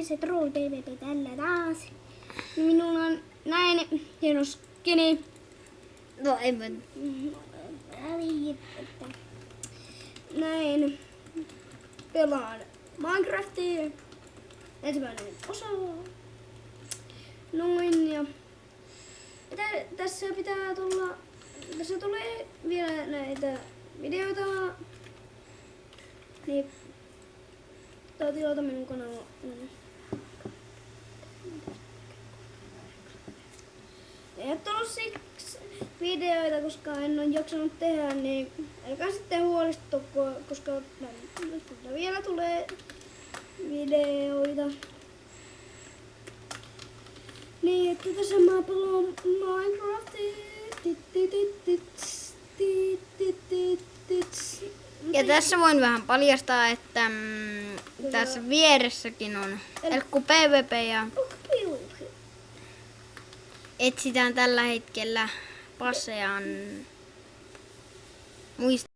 se Troll PvP tällä taas. Minulla on näin hieno skini. No en mä. Näin pelaan Minecraftia. Ensimmäinen osa. Noin ja tässä pitää tulla. Tässä tulee vielä näitä videoita. Niin tilata minun kanavalla. Ei ole tullut siksi videoita, koska en ole jaksanut tehdä, niin älkää sitten huolestuko, koska vielä tulee videoita. Niin, että tässä mä pelaan Minecraftia. Ja tässä voin vähän paljastaa, että tässä vieressäkin on Elkku PvP ja etsitään tällä hetkellä Pasean muista.